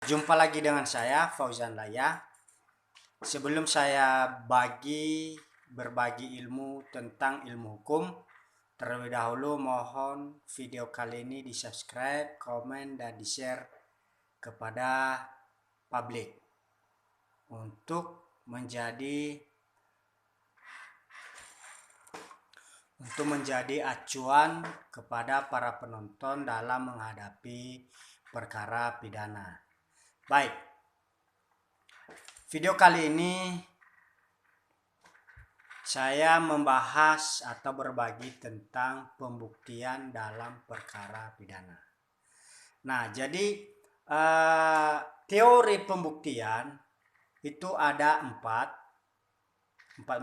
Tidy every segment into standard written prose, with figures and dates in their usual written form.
Jumpa lagi dengan saya Fauzan Laya. Sebelum saya berbagi ilmu tentang ilmu hukum, terlebih dahulu mohon video kali ini di-subscribe, komen, dan di-share kepada publik untuk menjadi acuan kepada para penonton dalam menghadapi perkara pidana. Baik, video kali ini saya membahas atau berbagi tentang pembuktian dalam perkara pidana. Nah, jadi teori pembuktian itu ada empat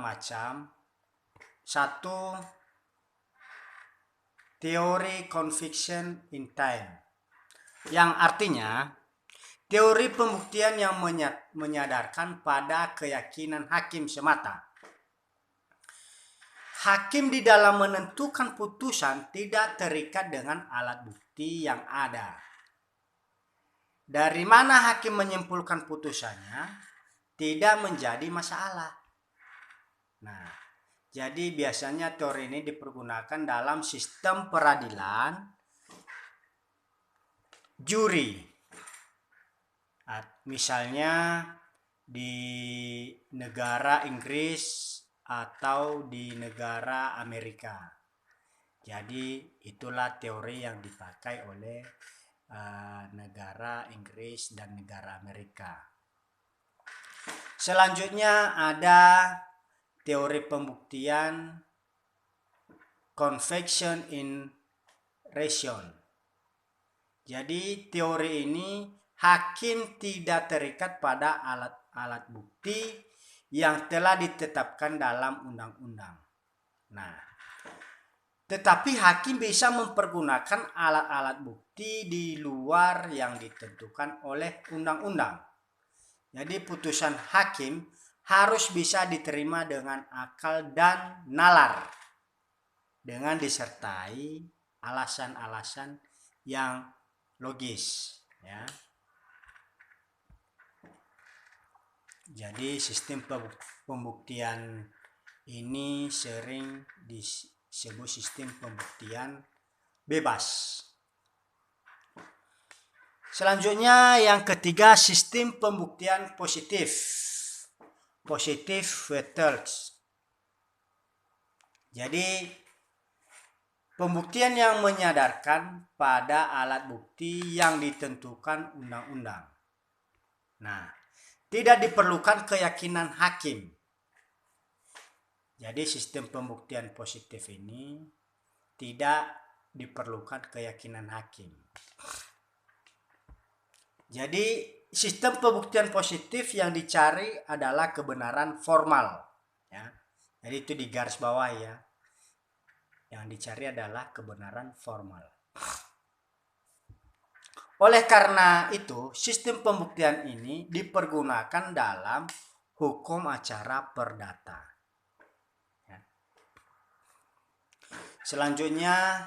macam. Satu, teori conviction in time, yang artinya teori pembuktian yang menyadarkan pada keyakinan hakim semata. Hakim di dalam menentukan putusan tidak terikat dengan alat bukti yang ada. Dari mana hakim menyimpulkan putusannya tidak menjadi masalah. Nah, jadi biasanya teori ini dipergunakan dalam sistem peradilan juri. Misalnya di negara Inggris atau di negara Amerika. Jadi itulah teori yang dipakai oleh negara Inggris dan negara Amerika. Selanjutnya ada teori pembuktian conviction in ration. Jadi teori ini hakim tidak terikat pada alat bukti yang telah ditetapkan dalam undang-undang. Nah, tetapi hakim bisa mempergunakan alat-alat bukti di luar yang ditentukan oleh undang-undang. Jadi putusan hakim harus bisa diterima dengan akal dan nalar, dengan disertai alasan-alasan yang logis, ya. Jadi sistem pembuktian ini sering disebut sistem pembuktian bebas. Selanjutnya yang ketiga, sistem pembuktian positif. Positive methods. Jadi pembuktian yang menyadarkan pada alat bukti yang ditentukan undang-undang. Nah, tidak diperlukan keyakinan hakim. Jadi sistem pembuktian positif ini tidak diperlukan keyakinan hakim. Jadi sistem pembuktian positif yang dicari adalah kebenaran formal, ya. Jadi itu di garis bawah, ya. Yang dicari adalah kebenaran formal. Oleh karena itu, sistem pembuktian ini dipergunakan dalam hukum acara perdata. Ya. Selanjutnya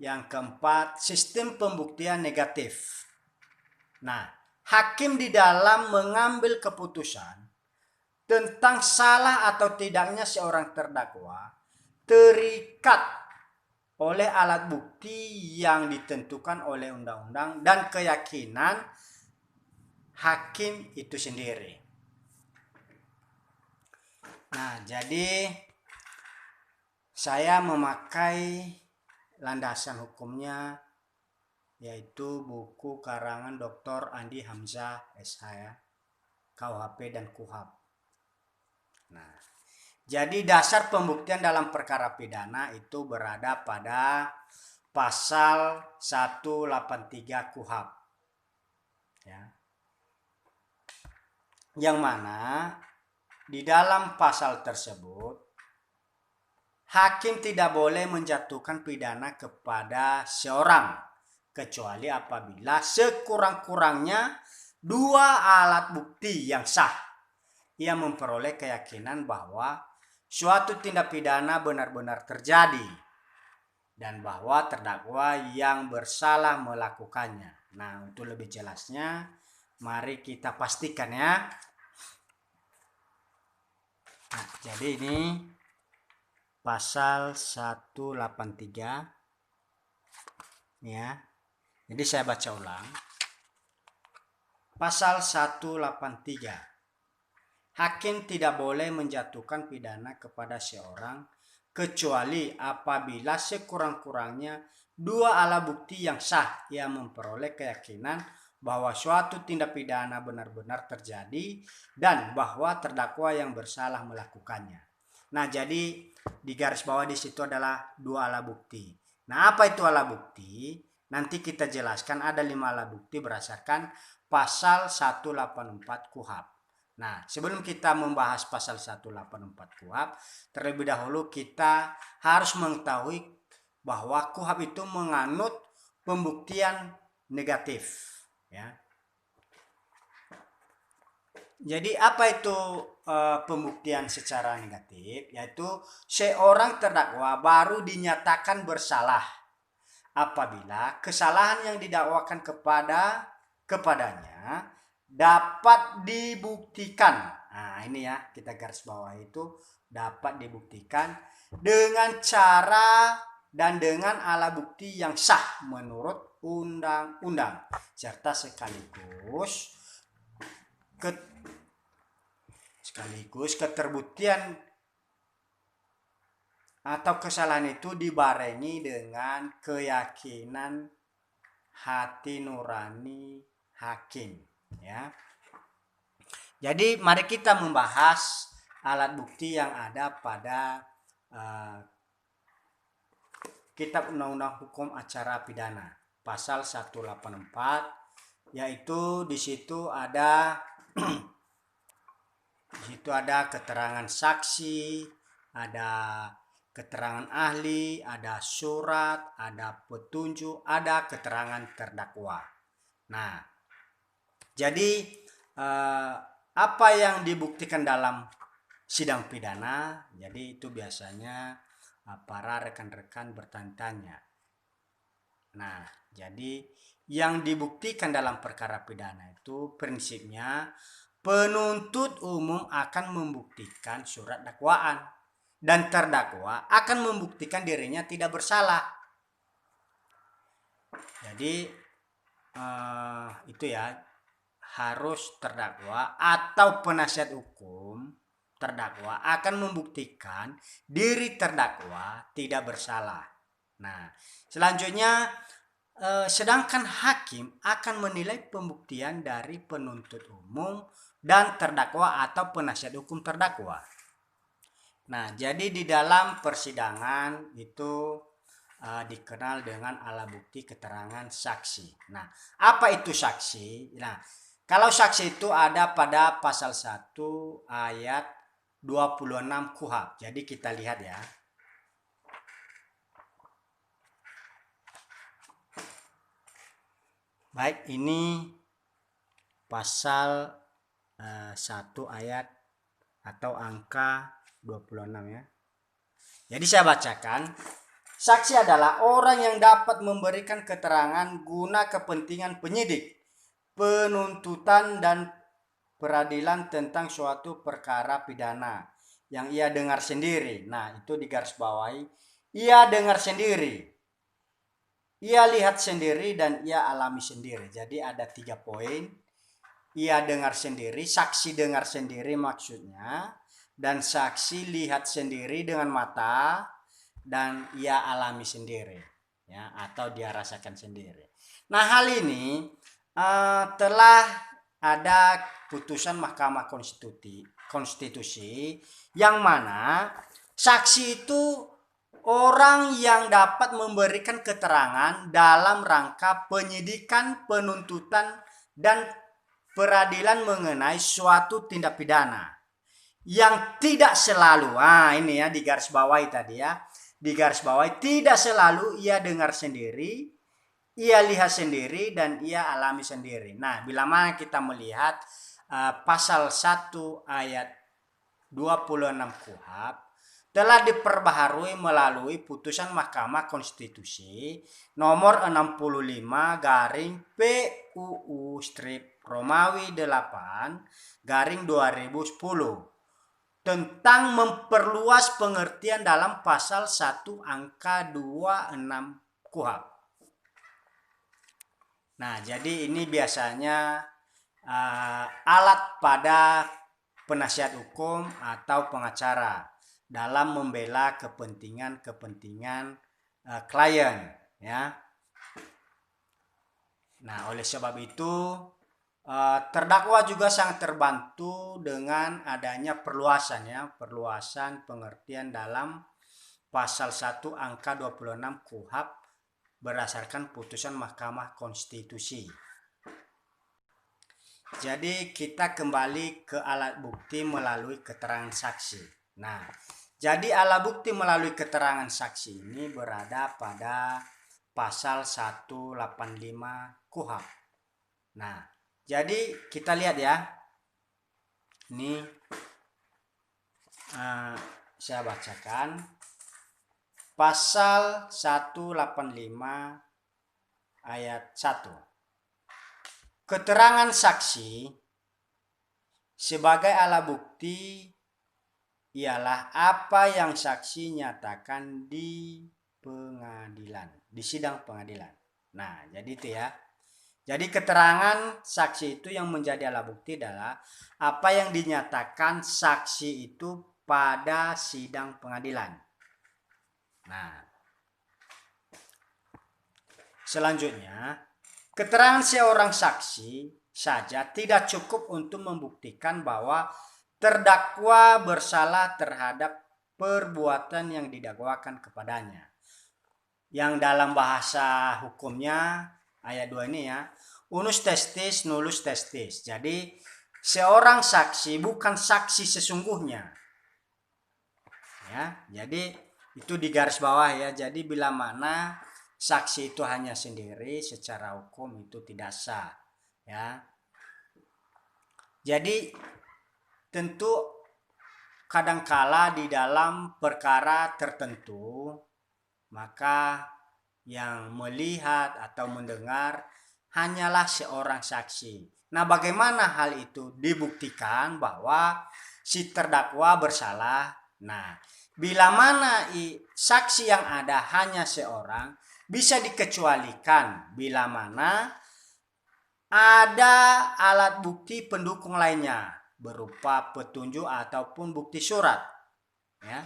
yang keempat, sistem pembuktian negatif. Nah, hakim di dalam mengambil keputusan tentang salah atau tidaknya seorang terdakwa terikat oleh alat bukti yang ditentukan oleh undang-undang dan keyakinan hakim itu sendiri. Nah, jadi saya memakai landasan hukumnya yaitu buku karangan Dr. Andi Hamzah SH, ya, KUHP dan KUHAP. Nah, jadi dasar pembuktian dalam perkara pidana itu berada pada pasal 183 KUHAP. Ya. Yang mana di dalam pasal tersebut hakim tidak boleh menjatuhkan pidana kepada seorang kecuali apabila sekurang-kurangnya dua alat bukti yang sah. Ia memperoleh keyakinan bahwa suatu tindak pidana benar-benar terjadi dan bahwa terdakwa yang bersalah melakukannya. Nah, untuk lebih jelasnya Mari kita pastikan ya. Nah, jadi ini pasal 183 ya. Jadi saya baca ulang. Pasal 183. Hakim tidak boleh menjatuhkan pidana kepada seorang kecuali apabila sekurang-kurangnya dua alat bukti yang sah yang memperoleh keyakinan bahwa suatu tindak pidana benar-benar terjadi dan bahwa terdakwa yang bersalah melakukannya. Nah, jadi di garis bawah di situ adalah dua alat bukti. Nah, apa itu alat bukti? Nanti kita jelaskan ada 5 alat bukti berdasarkan pasal 184 KUHP. Nah, sebelum kita membahas pasal 184 KUHP, terlebih dahulu kita harus mengetahui bahwa KUHP itu menganut pembuktian negatif, ya. Jadi apa itu pembuktian secara negatif? Yaitu seorang terdakwa baru dinyatakan bersalah apabila kesalahan yang didakwakan kepadanya dapat dibuktikan. Nah, ini ya, kita garis bawah itu dapat dibuktikan dengan cara dan dengan alat bukti yang sah menurut undang-undang serta sekaligus keterbuktian atau kesalahan itu dibarengi dengan keyakinan hati nurani hakim, ya. Jadi mari kita membahas alat bukti yang ada pada Kitab Undang-Undang Hukum Acara Pidana pasal 184, yaitu di situ ada keterangan saksi, ada keterangan ahli, ada surat, ada petunjuk, ada keterangan terdakwa. Nah, jadi apa yang dibuktikan dalam sidang pidana? Jadi itu biasanya para rekan-rekan bertanya. Nah, jadi yang dibuktikan dalam perkara pidana itu prinsipnya penuntut umum akan membuktikan surat dakwaan dan terdakwa akan membuktikan dirinya tidak bersalah. Jadi itu ya, harus terdakwa atau penasihat hukum terdakwa akan membuktikan diri terdakwa tidak bersalah. Nah, selanjutnya sedangkan hakim akan menilai pembuktian dari penuntut umum dan terdakwa atau penasihat hukum terdakwa. Nah, jadi di dalam persidangan itu dikenal dengan alat bukti keterangan saksi. Nah, apa itu saksi? Nah, kalau saksi itu ada pada pasal 1 ayat 26 KUHP. Jadi kita lihat ya. Baik, ini pasal 1 ayat atau angka 26 ya. Jadi saya bacakan. Saksi adalah orang yang dapat memberikan keterangan guna kepentingan penyidik, penuntutan dan peradilan tentang suatu perkara pidana yang ia dengar sendiri. Nah, itu digarisbawahi. Ia dengar sendiri, ia lihat sendiri, dan ia alami sendiri. Jadi ada 3 poin. Ia dengar sendiri, saksi dengar sendiri maksudnya, dan saksi lihat sendiri dengan mata, dan ia alami sendiri, ya, atau dia rasakan sendiri. Nah, hal ini telah ada putusan Mahkamah Konstitusi yang mana saksi itu orang yang dapat memberikan keterangan dalam rangka penyidikan, penuntutan, dan peradilan mengenai suatu tindak pidana yang tidak selalu, ini ya digarisbawahi tadi ya, digarisbawahi tidak selalu ia dengar sendiri, ia lihat sendiri, dan ia alami sendiri. Nah, bila mana kita melihat pasal 1 ayat 26 KUHP, telah diperbaharui melalui putusan Mahkamah Konstitusi nomor 65 garing PUU strip Romawi 8 garing 2010 tentang memperluas pengertian dalam pasal 1 angka 26 KUHP. Nah, jadi ini biasanya alat pada penasihat hukum atau pengacara dalam membela kepentingan klien, ya. Nah, oleh sebab itu terdakwa juga sangat terbantu dengan adanya perluasan pengertian dalam pasal 1 angka 26 KUHP berdasarkan putusan Mahkamah Konstitusi. Jadi kita kembali ke alat bukti melalui keterangan saksi. Nah, jadi alat bukti melalui keterangan saksi ini berada pada pasal 185 KUHP. Nah, jadi kita lihat ya. Ini saya bacakan. Pasal 185 ayat 1. Keterangan saksi sebagai alat bukti ialah apa yang saksi nyatakan di pengadilan, di sidang pengadilan. Nah, jadi itu ya. Jadi keterangan saksi itu yang menjadi alat bukti adalah apa yang dinyatakan saksi itu pada sidang pengadilan. Nah, selanjutnya, keterangan seorang saksi saja tidak cukup untuk membuktikan bahwa terdakwa bersalah terhadap perbuatan yang didakwakan kepadanya. Yang dalam bahasa hukumnya ayat 2 ini ya, unus testis nullus testis. Jadi seorang saksi bukan saksi sesungguhnya. Ya, jadi itu di garis bawah ya. Jadi bila mana saksi itu hanya sendiri secara hukum itu tidak sah, ya. Jadi tentu kadangkala di dalam perkara tertentu maka yang melihat atau mendengar hanyalah seorang saksi. Nah, bagaimana hal itu dibuktikan bahwa si terdakwa bersalah? Nah, bila mana saksi yang ada hanya seorang, bisa dikecualikan bila mana ada alat bukti pendukung lainnya berupa petunjuk ataupun bukti surat, ya.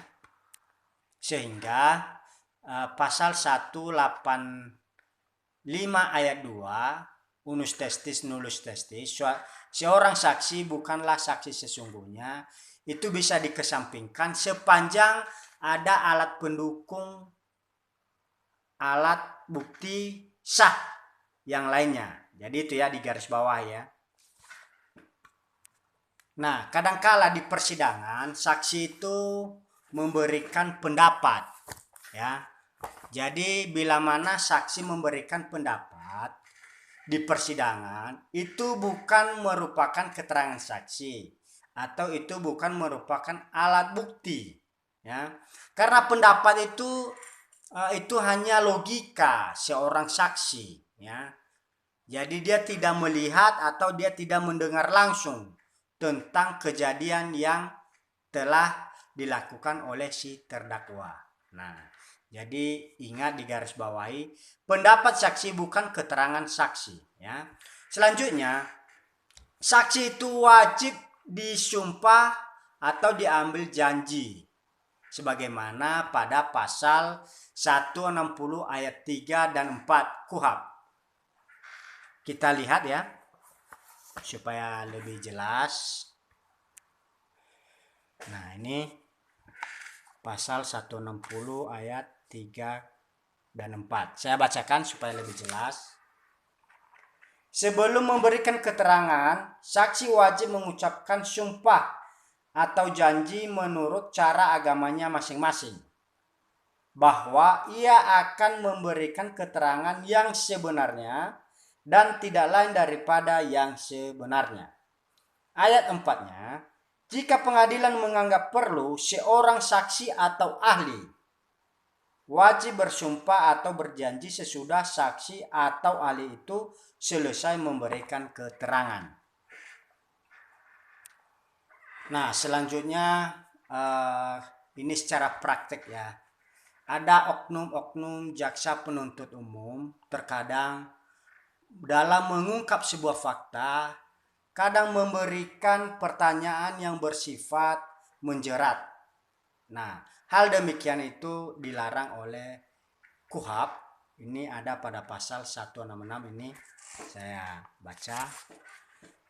Sehingga pasal 185 ayat 2 unus testis nullus testis, seorang saksi bukanlah saksi sesungguhnya, itu bisa dikesampingkan sepanjang ada alat pendukung, alat bukti sah yang lainnya. Jadi itu ya di garis bawah ya. Nah, kadangkala di persidangan saksi itu memberikan pendapat, ya. Jadi bila mana saksi memberikan pendapat di persidangan, itu bukan merupakan keterangan saksi atau itu bukan merupakan alat bukti, ya. Karena pendapat itu hanya logika seorang saksi, ya. Jadi dia tidak melihat atau dia tidak mendengar langsung tentang kejadian yang telah dilakukan oleh si terdakwa. Nah, jadi ingat di garis bawahi, pendapat saksi bukan keterangan saksi, ya. Selanjutnya, saksi itu wajib disumpah atau diambil janji sebagaimana pada pasal 160 ayat 3 dan 4 KUHP. Kita lihat ya supaya lebih jelas. Nah, ini pasal 160 ayat 3 dan 4. Saya bacakan supaya lebih jelas. Sebelum memberikan keterangan, saksi wajib mengucapkan sumpah atau janji menurut cara agamanya masing-masing bahwa ia akan memberikan keterangan yang sebenarnya dan tidak lain daripada yang sebenarnya. Ayat 4-nya, Jika pengadilan menganggap perlu, seorang saksi atau ahli wajib bersumpah atau berjanji sesudah saksi atau ahli itu selesai memberikan keterangan. Nah, selanjutnya ini secara praktek ya. Ada oknum-oknum jaksa penuntut umum terkadang dalam mengungkap sebuah fakta kadang memberikan pertanyaan yang bersifat menjerat. Nah, hal demikian itu dilarang oleh KUHP. Ini ada pada pasal 166 ini saya baca.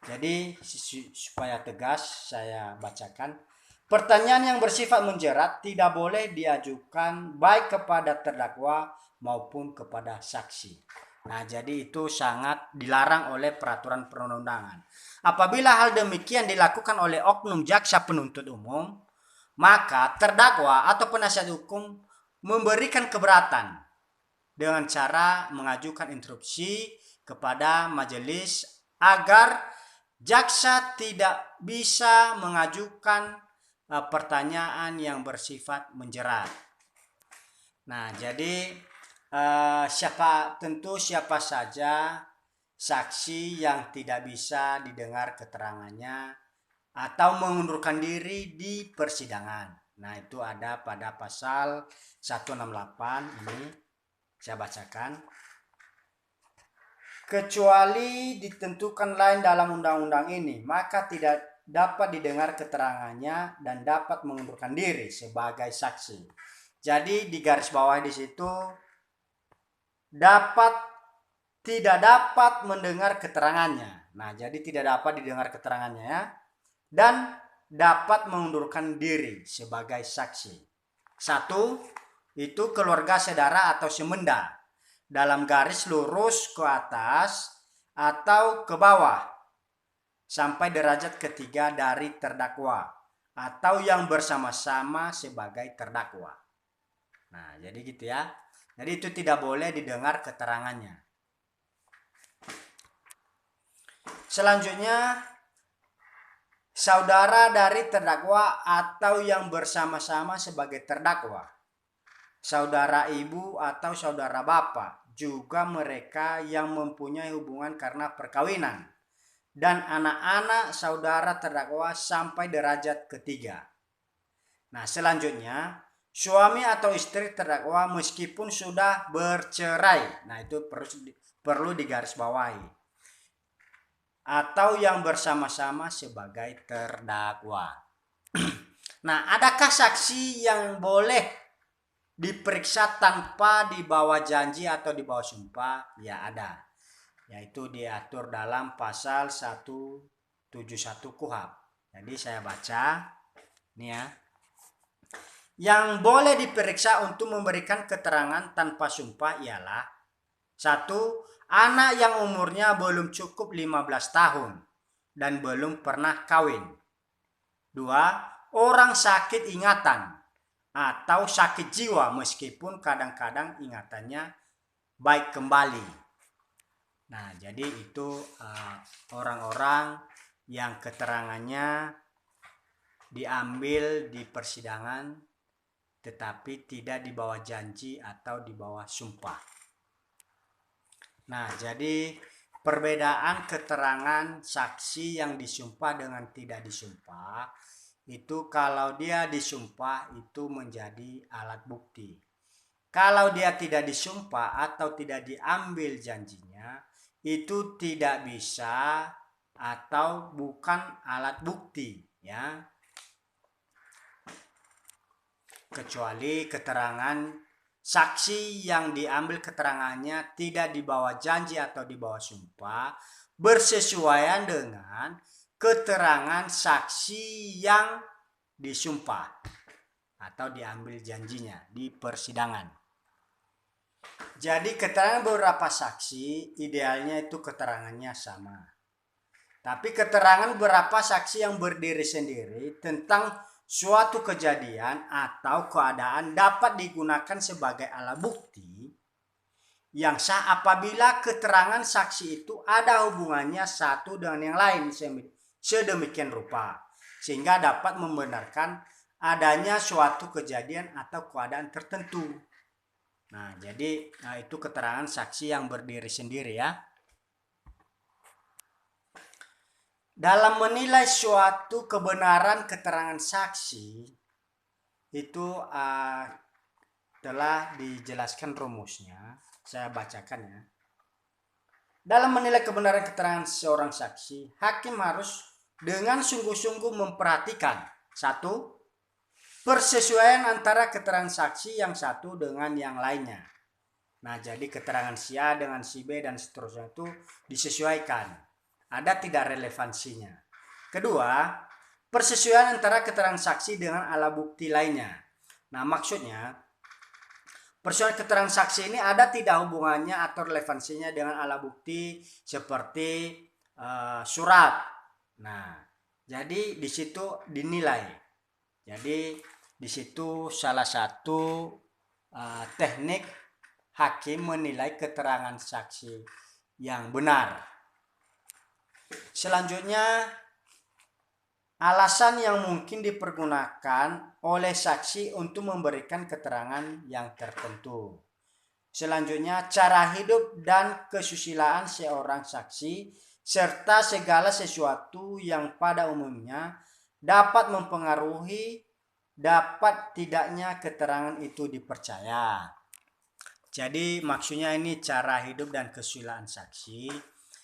Jadi supaya tegas saya bacakan. Pertanyaan yang bersifat menjerat tidak boleh diajukan baik kepada terdakwa maupun kepada saksi. Nah, jadi itu sangat dilarang oleh peraturan perundang-undangan. Apabila hal demikian dilakukan oleh oknum jaksa penuntut umum, maka terdakwa atau penasihat hukum memberikan keberatan dengan cara mengajukan interupsi kepada majelis agar jaksa tidak bisa mengajukan pertanyaan yang bersifat menjerat. Nah, jadi siapa saja saksi yang tidak bisa didengar keterangannya atau mengundurkan diri di persidangan. Nah, itu ada pada pasal 168 ini saya bacakan. Kecuali ditentukan lain dalam undang-undang ini, maka tidak dapat didengar keterangannya dan dapat mengundurkan diri sebagai saksi. Jadi di garis bawah di situ tidak dapat mendengar keterangannya. Nah, jadi tidak dapat didengar keterangannya ya. Dan dapat mengundurkan diri sebagai saksi. 1. Itu keluarga, saudara atau semenda dalam garis lurus ke atas atau ke bawah sampai derajat ketiga dari terdakwa atau yang bersama-sama sebagai terdakwa. Nah, jadi gitu ya. Jadi itu tidak boleh didengar keterangannya. Selanjutnya, saudara dari terdakwa atau yang bersama-sama sebagai terdakwa, saudara ibu atau saudara bapak, juga mereka yang mempunyai hubungan karena perkawinan, dan anak-anak saudara terdakwa sampai derajat ketiga. Nah, selanjutnya, suami atau istri terdakwa meskipun sudah bercerai, nah itu perlu digarisbawahi, atau yang bersama-sama sebagai terdakwa. Nah, adakah saksi yang boleh diperiksa tanpa dibawa janji atau dibawa sumpah? Ya, ada. Yaitu diatur dalam pasal 171 KUHP. Jadi saya baca ini ya. Yang boleh diperiksa untuk memberikan keterangan tanpa sumpah ialah 1. Anak yang umurnya belum cukup 15 tahun dan belum pernah kawin. 2. Orang sakit ingatan atau sakit jiwa meskipun kadang-kadang ingatannya baik kembali. Nah, jadi itu orang-orang yang keterangannya diambil di persidangan tetapi tidak dibawa janji atau dibawa sumpah. Nah, jadi perbedaan keterangan saksi yang disumpah dengan tidak disumpah itu kalau dia disumpah itu menjadi alat bukti. Kalau dia tidak disumpah atau tidak diambil janjinya itu tidak bisa atau bukan alat bukti ya. Kecuali keterangan saksi yang diambil keterangannya tidak dibawa janji atau dibawa sumpah bersesuaian dengan keterangan saksi yang disumpah atau diambil janjinya di persidangan. Jadi keterangan beberapa saksi idealnya itu keterangannya sama. Tapi keterangan beberapa saksi yang berdiri sendiri tentang suatu kejadian atau keadaan dapat digunakan sebagai alat bukti yang sah apabila keterangan saksi itu ada hubungannya satu dengan yang lain sedemikian rupa. sehingga dapat membenarkan adanya suatu kejadian atau keadaan tertentu. Nah, jadi itu keterangan saksi yang berdiri sendiri ya. Dalam menilai suatu kebenaran keterangan saksi itu telah dijelaskan rumusnya. Saya bacakan ya. Dalam menilai kebenaran keterangan seorang saksi, hakim harus dengan sungguh-sungguh memperhatikan satu, persesuaian antara keterangan saksi yang satu dengan yang lainnya. Nah, jadi keterangan si A dengan si B dan seterusnya itu disesuaikan. Ada tidak relevansinya. Kedua, persesuaian antara keterangan saksi dengan alat bukti lainnya. Nah, maksudnya persoalan keterangan saksi ini ada tidak hubungannya atau relevansinya dengan alat bukti seperti surat. Nah, jadi di situ dinilai. Jadi di situ salah satu teknik hakim menilai keterangan saksi yang benar. Selanjutnya, alasan yang mungkin dipergunakan oleh saksi untuk memberikan keterangan yang tertentu. Selanjutnya, cara hidup dan kesusilaan seorang saksi serta segala sesuatu yang pada umumnya dapat mempengaruhi dapat tidaknya keterangan itu dipercaya. Jadi maksudnya ini cara hidup dan kesusilaan saksi.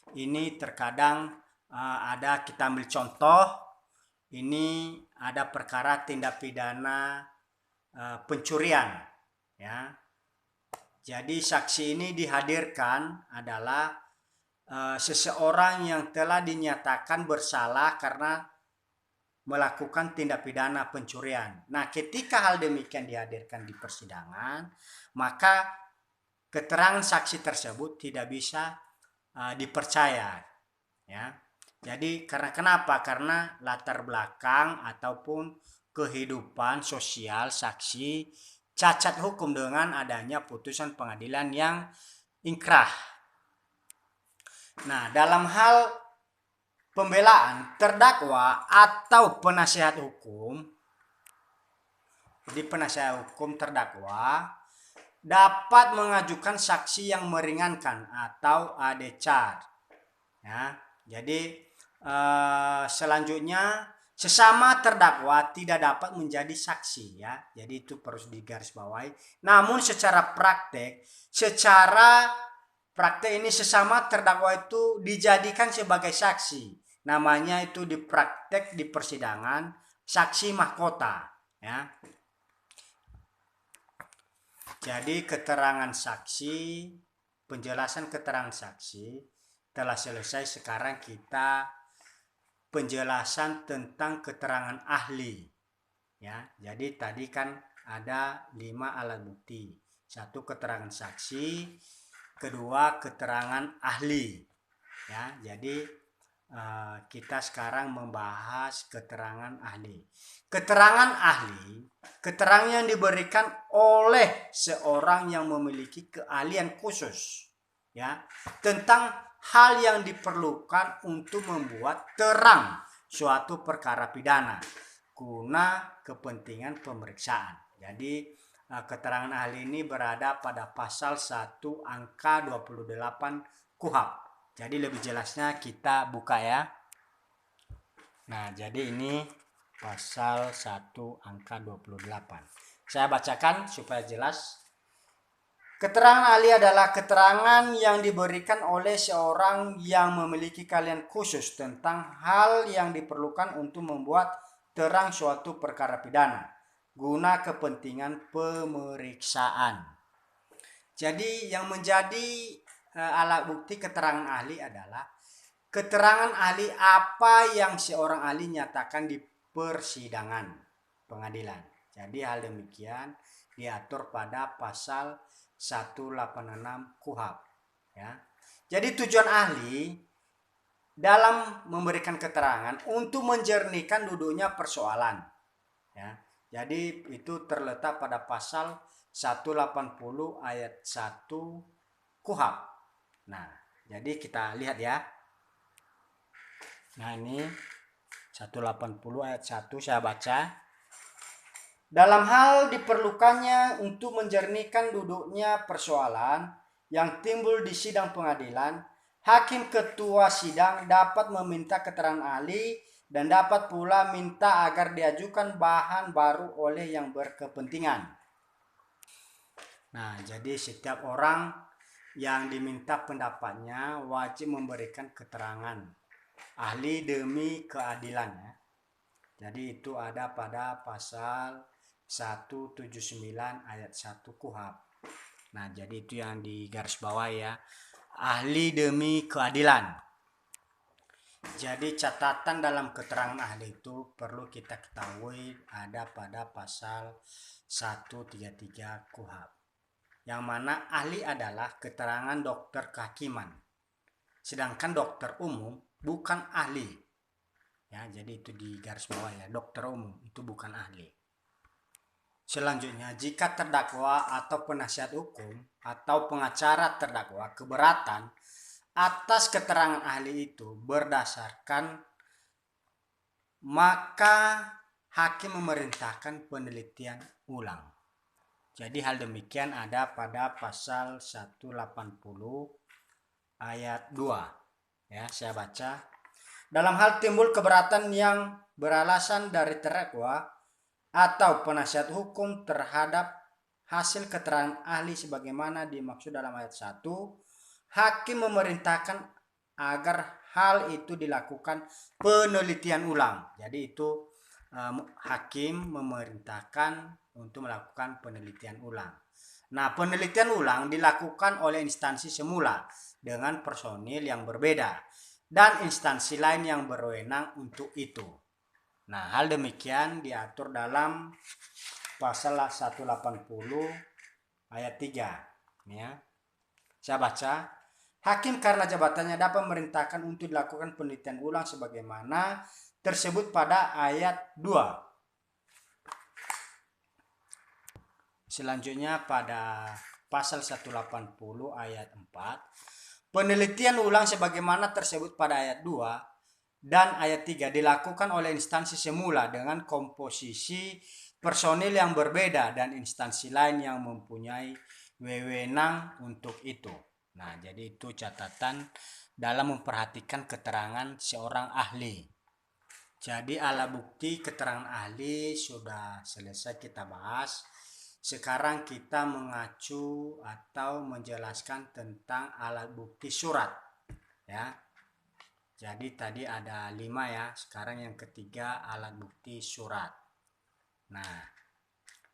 Ini terkadang ada, kita ambil contoh, ini ada perkara tindak pidana pencurian ya. Jadi saksi ini dihadirkan adalah seseorang yang telah dinyatakan bersalah karena melakukan tindak pidana pencurian. Nah, ketika hal demikian dihadirkan di persidangan, maka keterangan saksi tersebut tidak bisa dipercaya ya. Jadi karena kenapa? Karena latar belakang ataupun kehidupan sosial saksi cacat hukum dengan adanya putusan pengadilan yang ingkrah. Nah, dalam hal pembelaan terdakwa atau penasihat hukum, di penasihat hukum terdakwa dapat mengajukan saksi yang meringankan atau adecar ya. Jadi selanjutnya, sesama terdakwa tidak dapat menjadi saksi ya. Jadi itu harus digarisbawahi. Namun secara praktek ini sesama terdakwa itu dijadikan sebagai saksi. Namanya itu di praktek di persidangan saksi mahkota ya. Jadi keterangan saksi, penjelasan keterangan saksi telah selesai. Sekarang kita penjelasan tentang keterangan ahli ya. Jadi tadi kan ada 5 alat bukti. 1 keterangan saksi, kedua keterangan ahli ya. Jadi kita sekarang membahas keterangan ahli. Keterangan ahli, keterangan yang diberikan oleh seorang yang memiliki keahlian khusus ya tentang hal yang diperlukan untuk membuat terang suatu perkara pidana guna kepentingan pemeriksaan. Jadi keterangan ahli ini berada pada pasal 1 angka 28 KUHP. Jadi lebih jelasnya kita buka ya. Nah, jadi ini pasal 1 angka 28. Saya bacakan supaya jelas. Keterangan ahli adalah keterangan yang diberikan oleh seorang yang memiliki keahlian khusus tentang hal yang diperlukan untuk membuat terang suatu perkara pidana guna kepentingan pemeriksaan. Jadi yang menjadi alat bukti keterangan ahli adalah keterangan ahli apa yang seorang ahli nyatakan di persidangan pengadilan. Jadi hal demikian diatur pada pasal 186 KUHP ya. Jadi tujuan ahli dalam memberikan keterangan untuk menjernihkan duduknya persoalan ya. Jadi itu terletak pada pasal 180 ayat 1 KUHP. Nah, jadi kita lihat ya. Nah, ini 180 ayat 1 saya baca. Dalam hal diperlukannya untuk menjernihkan duduknya persoalan yang timbul di sidang pengadilan, hakim ketua sidang dapat meminta keterangan ahli dan dapat pula minta agar diajukan bahan baru oleh yang berkepentingan. Nah, jadi setiap orang yang diminta pendapatnya wajib memberikan keterangan ahli demi keadilan, ya. Jadi itu ada pada pasal 179 ayat 1 KUHP. Nah, jadi itu yang di garis bawah, ya. Ahli demi keadilan. Jadi catatan dalam keterangan ahli itu perlu kita ketahui ada pada pasal 133 KUHP. Yang mana ahli adalah keterangan dokter kehakiman. Sedangkan dokter umum bukan ahli. Ya, jadi itu di garis bawah, ya, dokter umum itu bukan ahli. Selanjutnya, jika terdakwa atau penasihat hukum atau pengacara terdakwa keberatan atas keterangan ahli itu berdasarkan, maka hakim memerintahkan penelitian ulang. Jadi hal demikian ada pada pasal 180 ayat 2. Ya, saya baca. Dalam hal timbul keberatan yang beralasan dari terdakwa atau penasihat hukum terhadap hasil keterangan ahli sebagaimana dimaksud dalam ayat 1, hakim memerintahkan agar hal itu dilakukan penelitian ulang. Jadi itu hakim memerintahkan untuk melakukan penelitian ulang. Nah, penelitian ulang dilakukan oleh instansi semula dengan personil yang berbeda dan instansi lain yang berwenang untuk itu. Nah, hal demikian diatur dalam pasal 180 ayat 3. Ya. Saya baca. Hakim karena jabatannya dapat memerintahkan untuk dilakukan penelitian ulang sebagaimana tersebut pada ayat 2. Selanjutnya pada pasal 180 ayat 4. Penelitian ulang sebagaimana tersebut pada ayat 2 dan ayat 3 dilakukan oleh instansi semula dengan komposisi personil yang berbeda dan instansi lain yang mempunyai wewenang untuk itu. Nah, jadi itu catatan dalam memperhatikan keterangan seorang ahli. Jadi alat bukti keterangan ahli sudah selesai kita bahas. Sekarang kita mengacu atau menjelaskan tentang alat bukti surat, ya. Jadi tadi ada 5, ya. Sekarang yang ketiga alat bukti surat. Nah,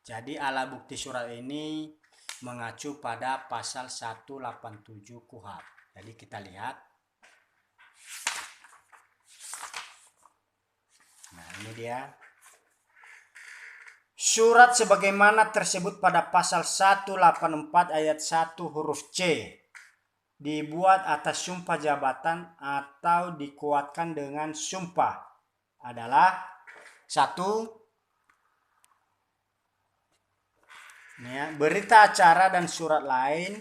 jadi alat bukti surat ini mengacu pada pasal 187 KUHP. Jadi kita lihat. Nah, ini dia. Surat sebagaimana tersebut pada pasal 184 ayat 1 huruf C dibuat atas sumpah jabatan atau dikuatkan dengan sumpah adalah 1. Ya, berita acara dan surat lain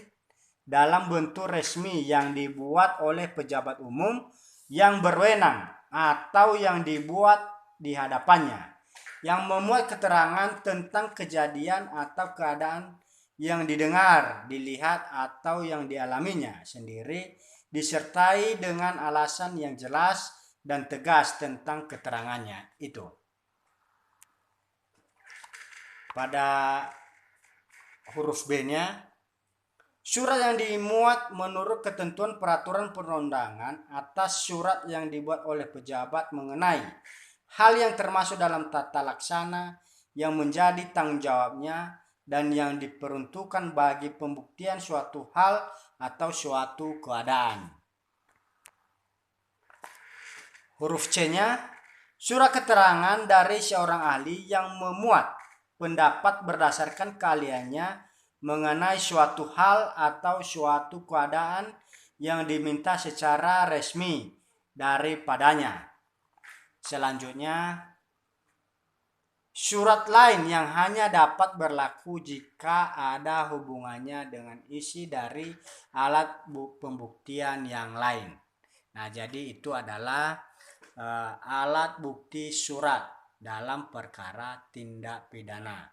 dalam bentuk resmi yang dibuat oleh pejabat umum yang berwenang atau yang dibuat di hadapannya, yang memuat keterangan tentang kejadian atau keadaan yang didengar, dilihat, atau yang dialaminya sendiri, disertai dengan alasan yang jelas dan tegas tentang keterangannya itu. Pada huruf B-nya, surat yang dimuat menurut ketentuan peraturan perundangan atas surat yang dibuat oleh pejabat mengenai hal yang termasuk dalam tata laksana yang menjadi tanggung jawabnya dan yang diperuntukkan bagi pembuktian suatu hal atau suatu keadaan. Huruf C-nya, surat keterangan dari seorang ahli yang memuat pendapat berdasarkan keahliannya mengenai suatu hal atau suatu keadaan yang diminta secara resmi daripadanya. Selanjutnya, surat lain yang hanya dapat berlaku jika ada hubungannya dengan isi dari alat pembuktian yang lain. Nah, jadi itu adalah alat bukti surat dalam perkara tindak pidana.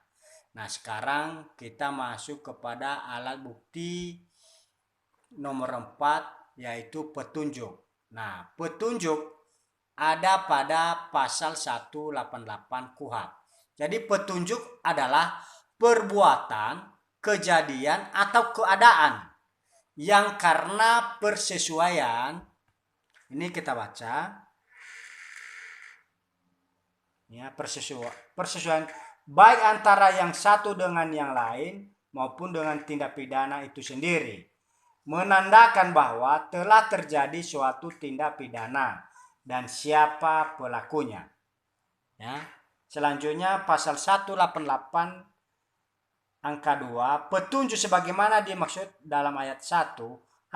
Nah, sekarang kita masuk kepada alat bukti nomor 4, yaitu petunjuk. Nah, petunjuk ada pada pasal 188 KUHP. Jadi petunjuk adalah perbuatan, kejadian, atau keadaan yang karena persesuaian, ini kita baca, ya, persesuaian baik antara yang satu dengan yang lain maupun dengan tindak pidana itu sendiri, menandakan bahwa telah terjadi suatu tindak pidana dan siapa pelakunya. Ya. Selanjutnya pasal 188 angka 2, petunjuk sebagaimana dimaksud dalam ayat 1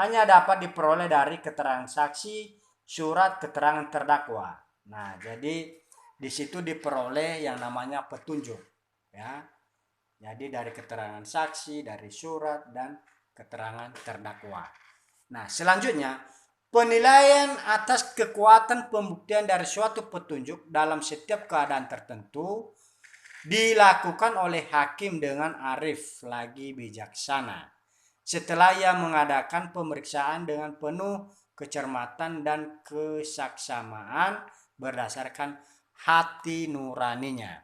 hanya dapat diperoleh dari keterangan saksi, surat keterangan terdakwa. Nah, jadi di situ diperoleh yang namanya petunjuk, ya. Jadi dari keterangan saksi, dari surat, dan keterangan terdakwa. Nah, selanjutnya penilaian atas kekuatan pembuktian dari suatu petunjuk dalam setiap keadaan tertentu dilakukan oleh hakim dengan arif lagi bijaksana setelah ia mengadakan pemeriksaan dengan penuh kecermatan dan kesaksamaan berdasarkan hati nuraninya.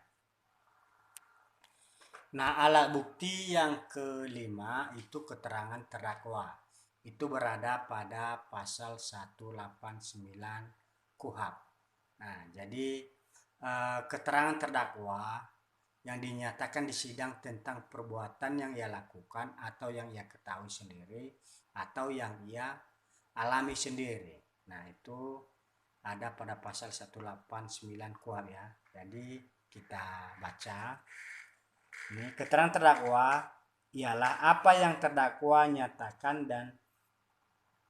Nah, alat bukti yang kelima itu keterangan terdakwa. Itu berada pada pasal 189 KUHP. Nah, jadi keterangan terdakwa yang dinyatakan di sidang tentang perbuatan yang ia lakukan atau yang ia ketahui sendiri atau yang ia alami sendiri. Nah, itu ada pada pasal 189 KUHP ya. Jadi kita baca. Ini keterangan terdakwa ialah apa yang terdakwa nyatakan dan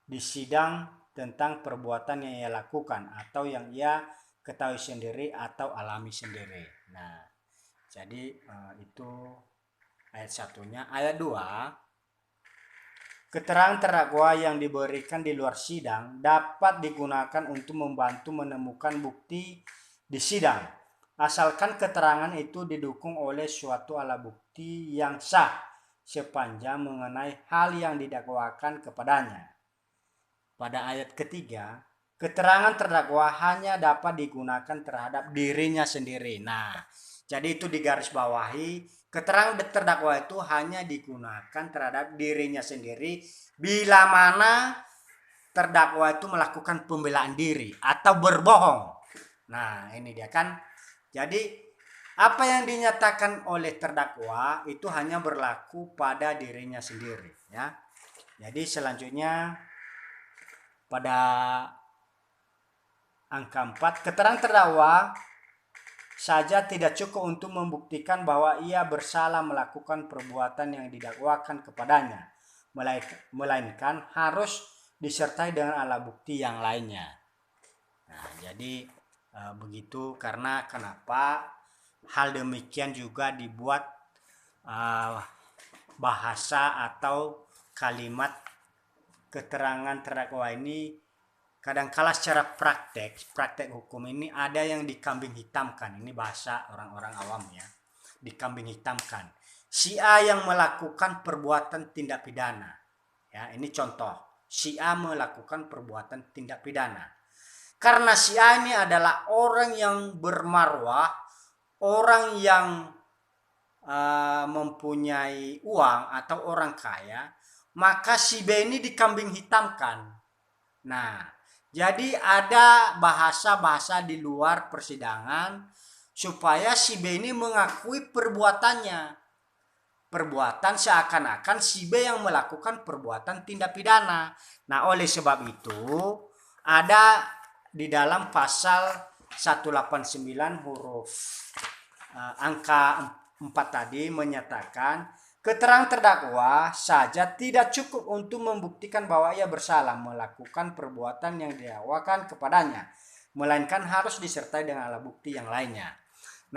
di sidang tentang perbuatan yang ia lakukan atau yang ia ketahui sendiri atau alami sendiri. Nah, jadi itu ayat 1-nya. Ayat 2, keterangan terdakwa yang diberikan di luar sidang dapat digunakan untuk membantu menemukan bukti di sidang, asalkan keterangan itu didukung oleh suatu alat bukti yang sah sepanjang mengenai hal yang didakwakan kepadanya. Pada ayat ketiga, keterangan terdakwa hanya dapat digunakan terhadap dirinya sendiri. Nah, jadi itu digarisbawahi, keterangan terdakwa itu hanya digunakan terhadap dirinya sendiri bila mana terdakwa itu melakukan pembelaan diri atau berbohong. Nah, ini dia kan. Jadi apa yang dinyatakan oleh terdakwa itu hanya berlaku pada dirinya sendiri, ya. Jadi selanjutnya pada angka 4, keterangan terdakwa saja tidak cukup untuk membuktikan bahwa ia bersalah melakukan perbuatan yang didakwakan kepadanya, melainkan harus disertai dengan alat bukti yang lainnya. Nah, jadi begitu, karena kenapa hal demikian juga dibuat bahasa atau kalimat keterangan terdakwa ini kadangkala secara praktek hukum ini ada yang dikambing hitamkan. Ini bahasa orang-orang awam ya, dikambing hitamkan. Si A yang melakukan perbuatan tindak pidana, ya, ini contoh, si A melakukan perbuatan tindak pidana. Karena si A ini adalah orang yang bermarwah, orang yang mempunyai uang atau orang kaya, maka si B ini dikambing hitamkan. Nah, jadi ada bahasa-bahasa di luar persidangan supaya si B ini mengakui perbuatannya. Perbuatan seakan-akan si B yang melakukan perbuatan tindak pidana. Nah, oleh sebab itu ada di dalam pasal 189 huruf angka 4 tadi menyatakan keterangan terdakwa saja tidak cukup untuk membuktikan bahwa ia bersalah melakukan perbuatan yang didakwakan kepadanya, melainkan harus disertai dengan alat bukti yang lainnya.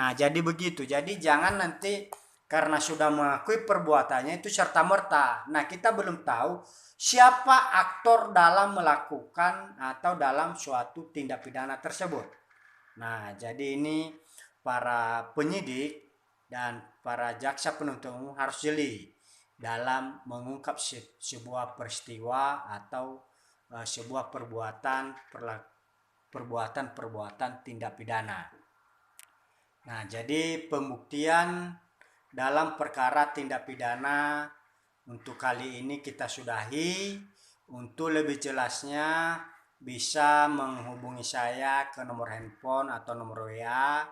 Nah, jadi begitu. Jadi jangan nanti karena sudah mengakui perbuatannya itu serta-merta. Nah, kita belum tahu siapa aktor dalam melakukan atau dalam suatu tindak pidana tersebut. Nah, jadi ini para penyidik dan para jaksa penuntut umum harus jeli dalam mengungkap sebuah peristiwa atau sebuah perbuatan tindak pidana. Nah, jadi pembuktian dalam perkara tindak pidana untuk kali ini kita sudahi. Untuk lebih jelasnya bisa menghubungi saya ke nomor handphone atau nomor WA.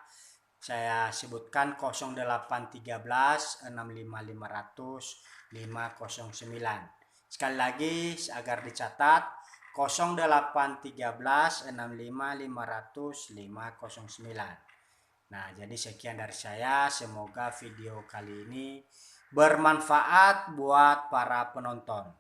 Saya sebutkan 0813 65500 509. Sekali lagi agar dicatat 0813 65500 509. Nah, jadi sekian dari saya. Semoga video kali ini bermanfaat buat para penonton.